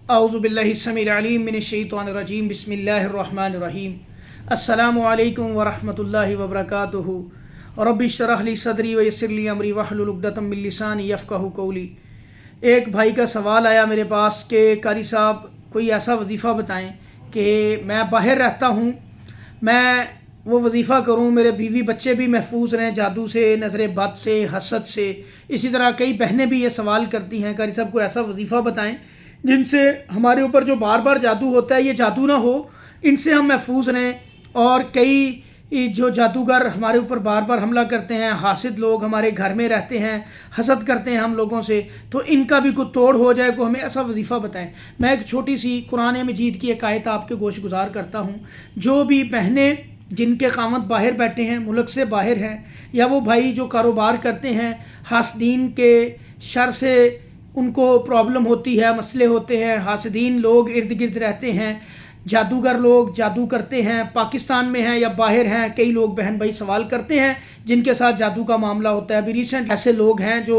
औज़ुबिल्लाहिस्समीउल अलीम मिनश्शैतानिर्रजीम बिस्मिल्लाहिर्रहमानिर्रहीम। अस्सलामु अलैकुम वरहमतुल्लाहि वबरकातुहू। रब्बि इश्रह ली सदरी व यस्सिर ली अमरी वहलुल उक़दतम मिन लिसानी यफ़क़हू क़ौली। एक भाई का सवाल आया मेरे पास कि कारी साहब कोई ऐसा वजीफ़ा बताएं कि मैं बाहर रहता हूँ, मैं वो वजीफ़ा करूँ, मेरे बीवी बच्चे भी महफूज रहें जादू से, नज़र बद से, हसद से। इसी तरह कई बहनें भी ये सवाल करती हैं, कारी साहब को ऐसा वजीफ़ा बताएं जिनसे हमारे ऊपर जो बार बार जादू होता है ये जादू ना हो, इनसे हम महफूज रहें। और कई जो जादूगर हमारे ऊपर बार बार हमला करते हैं, हासिद लोग हमारे घर में रहते हैं, हसद करते हैं हम लोगों से, तो इनका भी कुछ तोड़ हो जाए, को हमें ऐसा वजीफ़ा बताएं। मैं एक छोटी सी कुरान मजीद की एक आयत आपके गोश गुजार करता हूँ। जो भी बहनें जिनके क़ामत बाहर बैठे हैं, मुल्क से बाहर हैं, या वो भाई जो कारोबार करते हैं, हासदीन के शर से उनको प्रॉब्लम होती है, मसले होते हैं, हासदीन लोग इर्द गिर्द रहते हैं, जादूगर लोग जादू करते हैं, पाकिस्तान में हैं या बाहर हैं, कई लोग बहन भाई सवाल करते हैं जिनके साथ जादू का मामला होता है। अभी रिसेंट ऐसे लोग हैं जो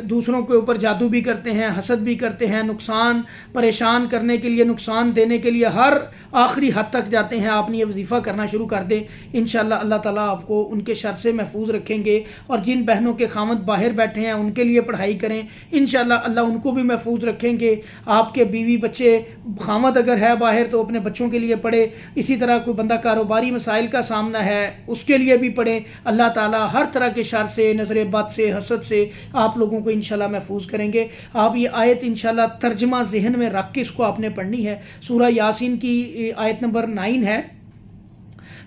दूसरों के ऊपर जादू भी करते हैं, हसद भी करते हैं, नुकसान परेशान करने के लिए, नुकसान देने के लिए हर आखिरी हद तक जाते हैं। आपने ये वजीफ़ा करना शुरू कर दें, इंशाअल्लाह अल्लाह ताला आपको उनके शर से महफूज रखेंगे। और जिन बहनों के ख़ामद बाहर बैठे हैं उनके लिए पढ़ाई करें, इंशाअल्लाह अल्लाह उनको भी महफूज रखेंगे। आपके बीवी बच्चे ख़ामद अगर है बाहर तो अपने बच्चों के लिए पढ़े। इसी तरह कोई बंदा कारोबारी मसाइल का सामना है उसके लिए भी पढ़े। अल्लाह ताला हर तरह के शर से, नज़र बद से, हसद से आप लोगों को इंशाल्लाह महफूज करेंगे। आप ये आयत इंशाल्लाह तर्जमा जहन में रख के इसको आपने पढ़नी है। सूरह यासीन की आयत नंबर 9 है,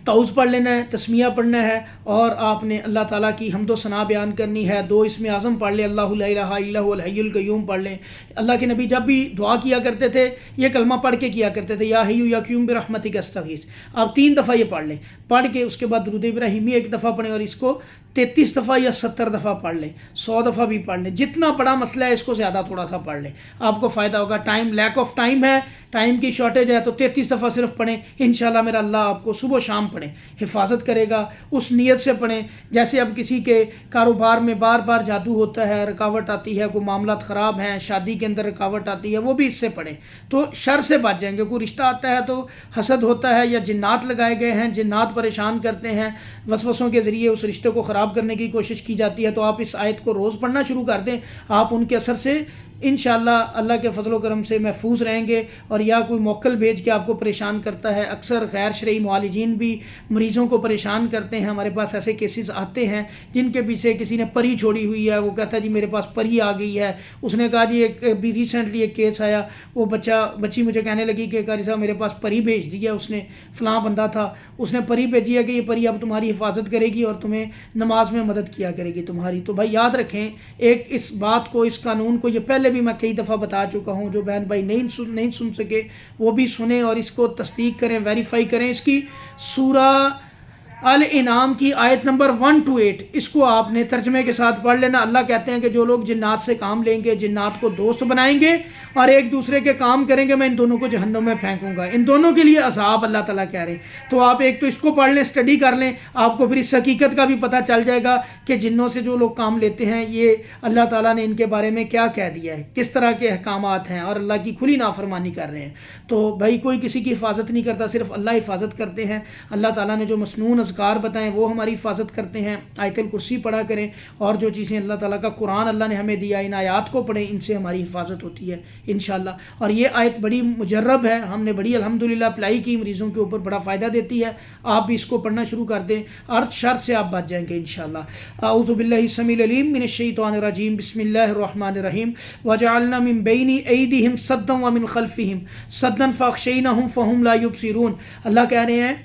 ताउज़ पढ़ लेना है, तस्मिया पढ़ना है, और आपने अल्लाह ताला की हम्दो सना बयान करनी है। 2 इसमें आज़म पढ़ लें, अल्लाहु ला इलाहा इल्ला हुवल हय्युल क़य्यूम पढ़ लें। अल्लाह के नबी जब भी दुआ किया करते थे ये कलमा पढ़ के किया करते थे, या हय्यु या क़य्यूम बिरहमतिक अस्तगीस। आप 3 दफ़ा ये पढ़ लें, पढ़ के उसके बाद दुरूद इब्राहिमी 1 दफ़ा पढ़ें, और इसको 33 दफ़ा या 70 दफ़ा पढ़ लें, 100 दफ़ा भी पढ़ लें। जितना बड़ा मसला है इसको ज़्यादा थोड़ा सा पढ़ लें, आपको फ़ायदा होगा। टाइम लैक ऑफ टाइम है, टाइम की शॉर्टेज है, तो 33 दफ़ा सिर्फ पढ़ें। इंशाल्लाह मेरा अल्लाह आपको सुबह शाम पढ़ें, हिफाजत करेगा। उस नीयत से पढ़ें जैसे अब किसी के कारोबार में बार बार जादू होता है, रुकावट आती है, कोई मामलात ख़राब हैं, शादी के अंदर रुकावट आती है, वो भी इससे पढ़ें तो शर से बच जाएंगे। कोई रिश्ता आता है तो हसद होता है या जिन्नात लगाए गए हैं, जिन्नात परेशान करते हैं, वसवसों के ज़रिए उस रिश्ते को ख़राब करने की कोशिश की जाती है, तो आप इस आयत को रोज़ पढ़ना शुरू कर दें। आप उनके असर से इंशाअल्लाह अल्लाह के फजल करम से महफूज रहेंगे। और या कोई मोक्कल भेज के आपको परेशान करता है, अक्सर गैर शरई मुआलिजीन भी मरीज़ों को परेशान करते हैं। हमारे पास ऐसे केसेस आते हैं जिनके पीछे किसी ने परी छोड़ी हुई है, वो कहता है जी मेरे पास परी आ गई है। उसने कहा जी एक भी रिसेंटली एक केस आया, वो बच्ची मुझे कहने लगी कि कारी साहब मेरे पास परी भेज दी है, उसने फ़लाँ बंदा था, उसने परी भेजी है कि ये परी अब तुम्हारी हिफाजत करेगी और तुम्हें नमाज में मदद किया करेगी तुम्हारी। तो भाई याद रखें एक इस बात को, इस कानून को, ये पहले भी मैं कई दफ़ा बता चुका हूँ। जो बहन भाई नहीं सुन सके वो भी सुने और इसको तस्दीक करें, वेरीफाई करें। इसकी सूरह अल इनाम की आयत नंबर 1 to 8 इसको आपने तर्जमे के साथ पढ़ लेना। अल्लाह कहते हैं कि जो लोग जिन्नात से काम लेंगे, जिन्नात को दोस्त बनाएंगे और एक दूसरे के काम करेंगे, मैं इन दोनों को जहन्नम में फेंकूंगा। इन दोनों के लिए अज़ाब अल्लाह ताला कह रहे हैं। तो आप एक तो इसको पढ़ लें, स्टडी कर लें, आपको फिर इस हकीकत का भी पता चल जाएगा कि जिन्नों से जो लोग काम लेते हैं ये अल्लाह ताला ने इनके बारे में क्या कह दिया है, किस तरह के अहकामात हैं, और अल्लाह की खुली नाफरमानी कर रहे हैं। तो भाई कोई किसी की हिफाजत नहीं करता, सिर्फ अल्लाह हिफाजत करते हैं। अल्लाह ताला ने जो मसनून अज़कार बताएं वो हमारी हिफाजत करते हैं। आयतुल कुर्सी पढ़ा करें, और जो चीज़ें अल्लाह ताला का कुरान अल्लाह ने हमें दिया, इन आयात को पढ़ें, इनसे हमारी हिफाजत होती है इंशाअल्लाह। और ये आयत बड़ी मुजर्रब है, हमने बड़ी अल्हम्दुलिल्लाह अप्लाई की, मरीज़ों के ऊपर बड़ा फ़ायदा देती है। आप भी इसको पढ़ना शुरू कर दें और शर से आप बच जाएंगे इंशाअल्लाह। औज़ु बिल्लाहि समीउल अलीम मिनश्शैतानिर रजीम बिस्मिल्लाहिर रहमानिर रहीम। वजअलना मिन बैनि ऐदीहिम सद्दन व मिन खल्फिहिम सद्दन फअग़शैनाहुम फ़हुम ला युबसिरून। अल्लाह कह रहे हैं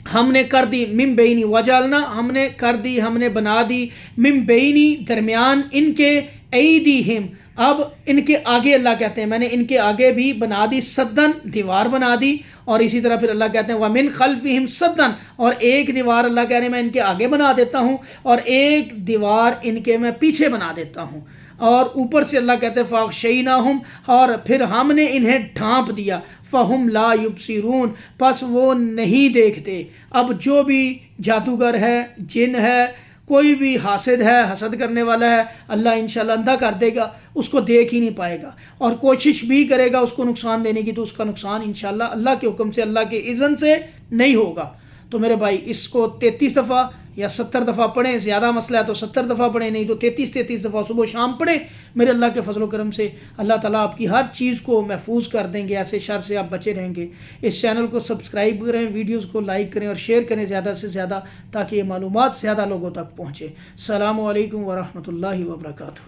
हमने कर दी मिम बेनी, वजालना हमने कर दी, हमने बना दी, मिम बेनी दरमियान इनके, ऐदीहिम अब इनके आगे, अल्लाह कहते हैं मैंने इनके आगे भी बना दी, सद्दन दीवार बना दी। और इसी तरह फिर अल्लाह कहते हैं वमिन खल्फिहिम सद्दन, और एक दीवार अल्लाह कह रहे हैं मैं इनके आगे बना देता हूँ और एक दीवार इनके मैं पीछे बना देता हूँ। और ऊपर से अल्लाह कहते हैं फ़अग़शैनाहुम, और फिर हमने इन्हें ढांप दिया, फ़हुम ला युबसिरून, बस वो नहीं देखते। अब जो भी जादूगर है, जिन है, کوئی بھی حاسد ہے، حسد کرنے والا ہے، اللہ انشاءاللہ اندھا کر دے گا، اس کو دیکھ ہی نہیں پائے گا، اور کوشش بھی کرے گا اس کو نقصان دینے کی تو اس کا نقصان انشاءاللہ اللہ کے حکم سے، اللہ کے اذن سے نہیں ہوگا۔ تو میرے بھائی اس کو 33 دفعہ یا 70 دفعہ پڑھیں، زیادہ مسئلہ ہے تو 70 دفعہ پڑھیں، نہیں تو 33 دفعہ صبح و شام پڑھیں۔ میرے اللہ کے فضل و کرم سے اللہ تعالیٰ آپ کی ہر چیز کو محفوظ کر دیں گے، ایسے شر سے آپ بچے رہیں گے۔ اس چینل کو سبسکرائب کریں، ویڈیوز کو لائک کریں اور شیئر کریں زیادہ سے زیادہ، تاکہ یہ معلومات زیادہ لوگوں تک پہنچے۔ السلام علیکم ورحمۃ اللہ وبرکاتہ۔